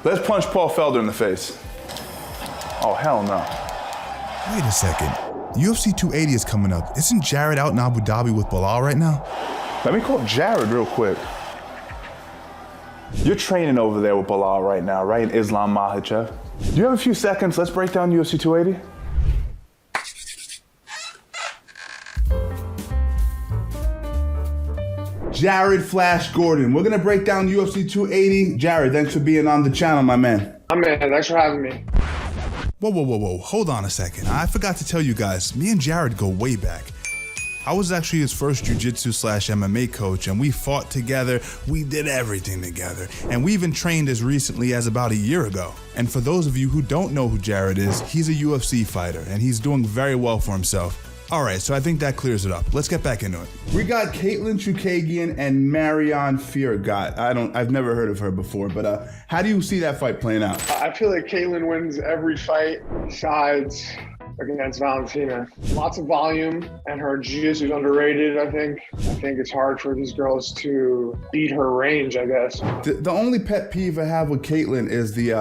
Let's punch Paul Felder in the face. Oh, hell no. Wait a second. UFC 280 is coming up. Isn't Jared out in Abu Dhabi with Belal right now? Let me call Jared real quick. You're training over there with Belal right now, right? In Islam Makhachev. Do you have a few seconds? Let's break down UFC 280. Jared Flash Gordon. We're gonna break down UFC 280. Jared, thanks for being on the channel, my man. Thanks for having me. Whoa. Hold on a second. I forgot to tell you guys, me and Jared go way back. I was actually his first jiu-jitsu/MMA coach, and we fought together, we did everything together, and we even trained as recently as about a year ago. And for those of you who don't know who Jared is, he's a UFC fighter, and he's doing very well for himself. All right, so I think that clears it up. Let's get back into it. We got Caitlyn Chookagian and Marion Feot. I've never heard of her before, but how do you see that fight playing out? I feel like Caitlyn wins every fight besides against Valentina. Lots of volume, and her jiu-jitsu is underrated, I think. I think it's hard for these girls to beat her range, I guess. The only pet peeve I have with Caitlyn is the,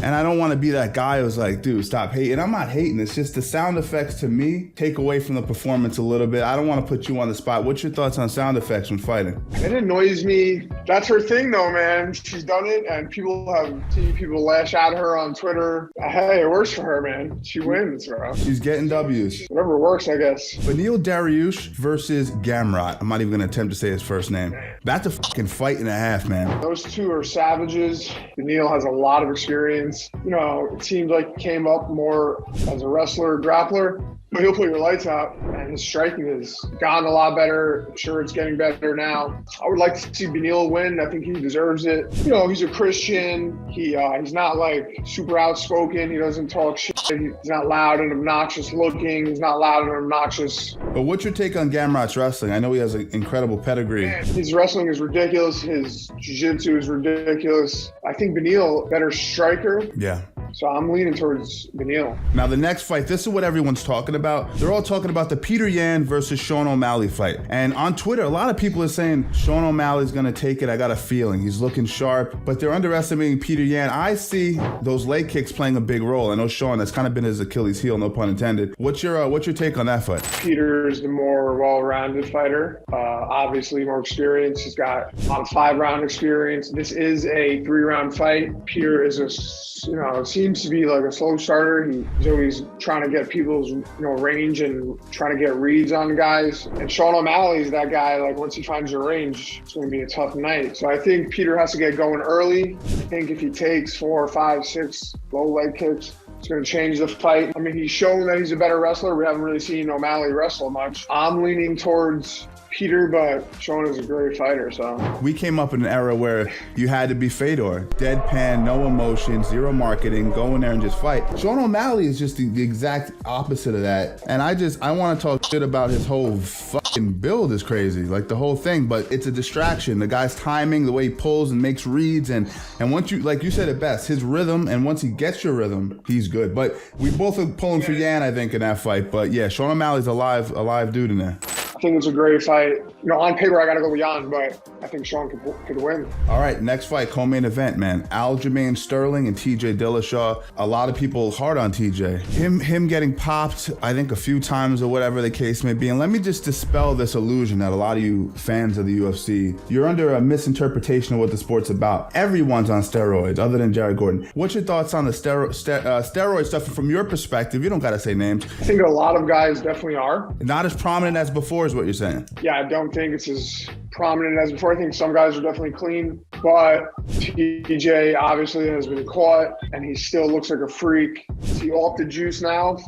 And I don't want to be that guy who's like, dude, stop hating. I'm not hating. It's just the sound effects to me take away from the performance a little bit. I don't want to put you on the spot. What's your thoughts on sound effects when fighting? It annoys me. That's her thing though, man. She's done it, and people have seen people lash at her on Twitter. Hey, it works for her, man. She wins, bro. She's getting W's. Whatever works, I guess. Beneil Dariush versus Gamrot. I'm not even going to attempt to say his first name. That's a fucking fight and a half, man. Those two are savages. Beneil has a lot of experience. You know, it seems like he came up more as a wrestler, grappler, but he'll put your lights out, and his striking has gotten a lot better. I'm sure it's getting better now. I would like to see Beneil win. I think he deserves it. You know, he's a Christian. He's not like super outspoken. He doesn't talk shit. He's not loud and obnoxious looking. He's not loud and obnoxious. But what's your take on Gamrot's wrestling? I know he has an incredible pedigree. Man, his wrestling is ridiculous. His jiu-jitsu is ridiculous. I think Beneil, better striker. Yeah. So I'm leaning towards Beneil. Now the next fight, this is what everyone's talking about. They're all talking about the Peter Yan versus Sean O'Malley fight. And on Twitter, a lot of people are saying Sean O'Malley's gonna take it. I got a feeling. He's looking sharp, but they're underestimating Peter Yan. I see those leg kicks playing a big role. I know Sean, that's kind of been his Achilles heel, no pun intended. What's your take on that fight? Peter is the more well-rounded fighter. Obviously more experience. He's got a lot of 5-round experience. This is a 3-round fight. Peter is it seems to be like a slow starter. He's always trying to get people's, range and trying to get reads on guys. And Sean O'Malley is that guy, like once he finds your range, it's going to be a tough night. So I think Peter has to get going early. I think if he takes 4, 5, 6 low leg kicks, it's going to change the fight. I mean, he's shown that he's a better wrestler. We haven't really seen O'Malley wrestle much. I'm leaning towards Peter, but Sean is a great fighter, so. We came up in an era where you had to be Fedor. Deadpan, no emotion, zero marketing, go in there and just fight. Sean O'Malley is just the exact opposite of that. And I want to talk shit about his whole fucking build is crazy, like the whole thing, but it's a distraction. The guy's timing, the way he pulls and makes reads, and once you, like you said it best, his rhythm, and once he gets your rhythm, he's good. But we both are pulling for Yan, I think, in that fight. But yeah, Sean O'Malley's a live dude in there. I think it's a great fight. On paper, I got to go with Jan, but I think Sean could win. All right, next fight, co-main event, man. Aljamain Sterling and TJ Dillashaw. A lot of people hard on TJ. Him getting popped, I think, a few times or whatever the case may be. And let me just dispel this illusion that a lot of you fans of the UFC, you're under a misinterpretation of what the sport's about. Everyone's on steroids other than Jared Gordon. What's your thoughts on the steroid stuff from your perspective? You don't got to say names. I think a lot of guys definitely are. Not as prominent as before is what you're saying. Yeah, I don't think it's as prominent as before. I think some guys are definitely clean, but TJ obviously has been caught and he still looks like a freak. Is he off the juice now?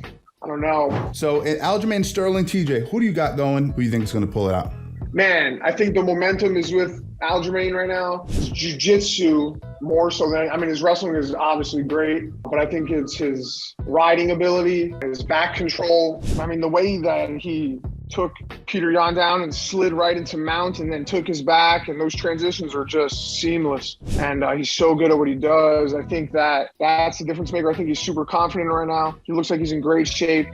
I don't know. So Aljamain Sterling, TJ, who do you got going? Who do you think is going to pull it out? Man, I think the momentum is with Aljamain right now. His jiu-jitsu more so than, his wrestling is obviously great, but I think it's his riding ability, his back control. The way that he took Peter Yan down and slid right into mount and then took his back, and those transitions are just seamless. And he's so good at what he does. I think that's the difference maker. I think he's super confident right now. He looks like he's in great shape.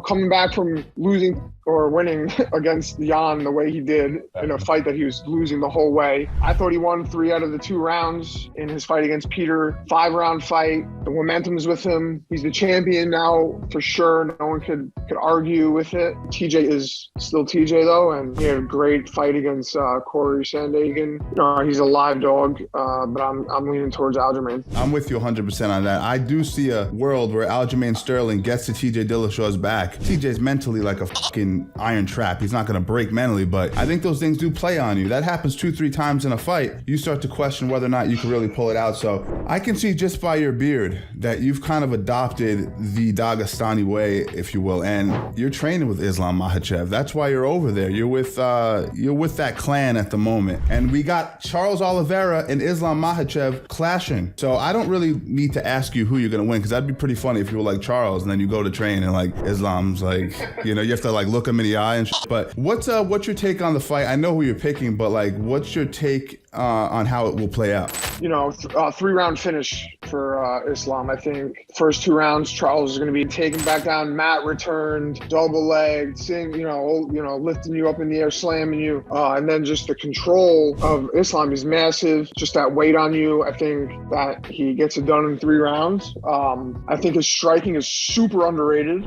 Coming back from losing or winning against Jan the way he did in a fight that he was losing the whole way. I thought he won 3 out of the 2 rounds in his fight against Peter. 5-round fight. The momentum's with him. He's the champion now for sure. No one could argue with it. TJ is still TJ though, and he had a great fight against Corey Sandhagen. He's a live dog, but I'm leaning towards Aljamain. I'm with you 100% on that. I do see a world where Aljamain Sterling gets to TJ Dillashaw's back. TJ's mentally like a fucking iron trap. He's not going to break mentally, but I think those things do play on you. That happens 2-3 times in a fight. You start to question whether or not you can really pull it out. So I can see just by your beard that you've kind of adopted the Dagestani way, if you will, and you're training with Islam Makhachev. That's why you're over there. You're with that clan at the moment. And we got Charles Oliveira and Islam Makhachev clashing. So I don't really need to ask you who you're going to win, because that'd be pretty funny if you were like Charles and then you go to train and like Islam's like, you have to like look him in the eye and shit. But what's your take on the fight? I know who you're picking, but like, what's your take on how it will play out? 3-round finish for Islam. I think first 2 rounds, Charles is going to be taken back down. Matt returned, double legged, lifting you up in the air, slamming you, and then just the control of Islam is massive. Just that weight on you. I think that he gets it done in 3 rounds. I think his striking is super underrated.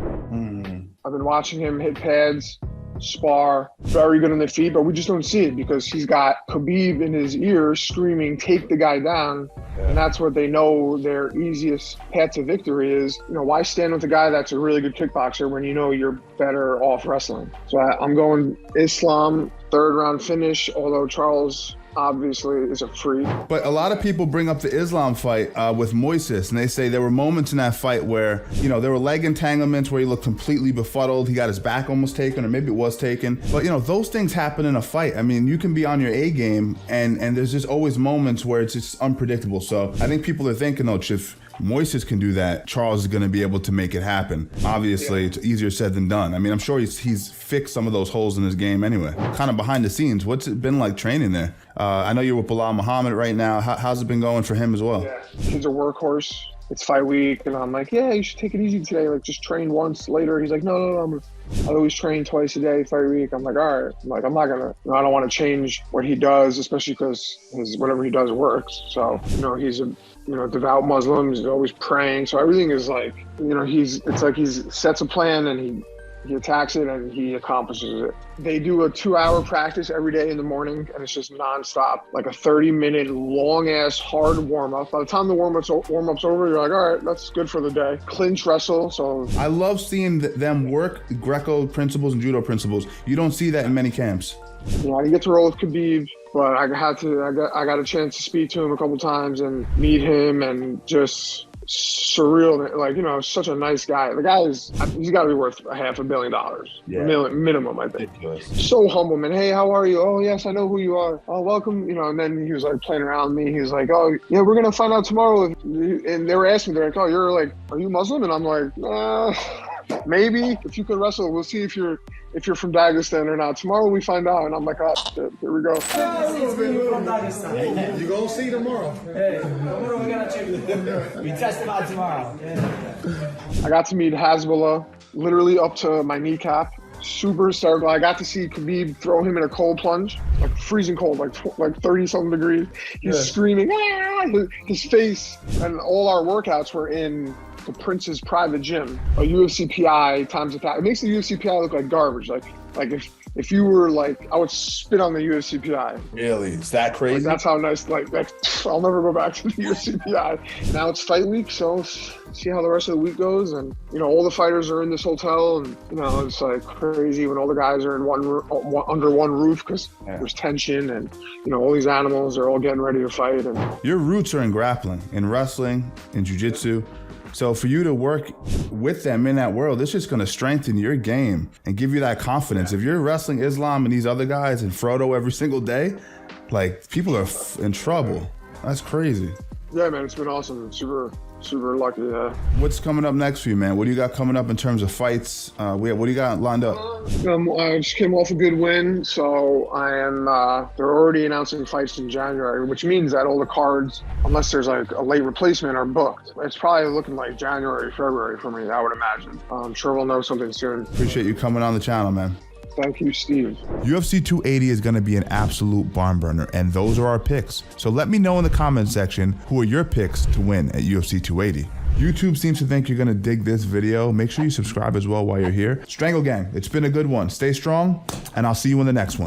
I've been watching him hit pads, spar, very good on the feet, but we just don't see it because he's got Khabib in his ear screaming, take the guy down. And that's what they know their easiest path to victory is. Why stand with a guy that's a really good kickboxer when you're better off wrestling? So I'm going Islam, 3rd-round finish, although Charles obviously is a freak. But a lot of people bring up the Islam fight with Moises, and they say there were moments in that fight where, there were leg entanglements where he looked completely befuddled. He got his back almost taken, or maybe it was taken. But, those things happen in a fight. I mean, you can be on your A game, and there's just always moments where it's just unpredictable. So I think people are thinking, if Moises can do that, Charles is going to be able to make it happen. Obviously, It's easier said than done. I mean, I'm sure he's fixed some of those holes in his game anyway. Kind of behind the scenes, what's it been like training there? I know you're with Belal Muhammad right now. How's it been going for him as well? Yeah, he's a workhorse. It's fight week, and I'm like, yeah, you should take it easy today. Like, just train once. Later, he's like, no, I always train twice a day, fight week. I'm like, all right. I'm like, I'm not gonna. I don't want to change what he does, especially because whatever he does works. So, he's a devout Muslim. He's always praying. So everything is like, it's like he sets a plan and he attacks it and he accomplishes it. They do a 2-hour practice every day in the morning, and it's just nonstop, like a 30-minute long-ass hard warm-up. By the time the warm-up's over, you're like, all right, that's good for the day. Clinch wrestle. So I love seeing them work Greco principles and judo principles. You don't see that in many camps. I didn't get to roll with Khabib, but I got a chance to speak to him a couple times and meet him, and just surreal, such a nice guy. The guy he's got to be worth $500 million, minimum, I think. Ridiculous. So humble, man. Hey, how are you? Oh, yes, I know who you are. Oh, welcome. And then he was like playing around with me. He was like, oh, yeah, we're gonna find out tomorrow. And they were asking me, they're like, oh, are you Muslim? And I'm like, maybe. If you can wrestle, we'll see if you're from Dagestan or not. Tomorrow we find out. And I'm like, oh, shit, here we go. You gonna see tomorrow. Hey, tomorrow we're gonna check. We test him out tomorrow. I got to meet Hezbollah, literally up to my kneecap. Super hysterical. I got to see Khabib throw him in a cold plunge, like freezing cold, like 30-something degrees. He's screaming, his face. And all our workouts were in the Prince's private gym, a UFC PI times 1,000. It makes the UFC PI look like garbage. Like if you were like, I would spit on the UFC PI. Really? Is that crazy? That's how nice. I'll never go back to the UFC PI. Now it's fight week, so see how the rest of the week goes. And all the fighters are in this hotel, and it's like crazy when all the guys are in under one roof because there's tension, and all these animals are all getting ready to fight. And your roots are in grappling, in wrestling, in jiu-jitsu. So for you to work with them in that world, it's just going to strengthen your game and give you that confidence. If you're wrestling Islam and these other guys and Frodo every single day, like, people are in trouble. That's crazy. Yeah, man, it's been awesome. Super lucky, yeah. What's coming up next for you, man? What do you got coming up in terms of fights? What do you got lined up? I just came off a good win, so I am, they're already announcing fights in January, which means that all the cards, unless there's like a late replacement, are booked. It's probably looking like January, February for me, I would imagine. I'm sure we'll know something soon. Appreciate you coming on the channel, man. Thank you, Steve. UFC 280 is going to be an absolute barn burner, and those are our picks. So let me know in the comment section who are your picks to win at UFC 280. YouTube seems to think you're going to dig this video. Make sure you subscribe as well while you're here. Strangle Gang, it's been a good one. Stay strong, and I'll see you in the next one.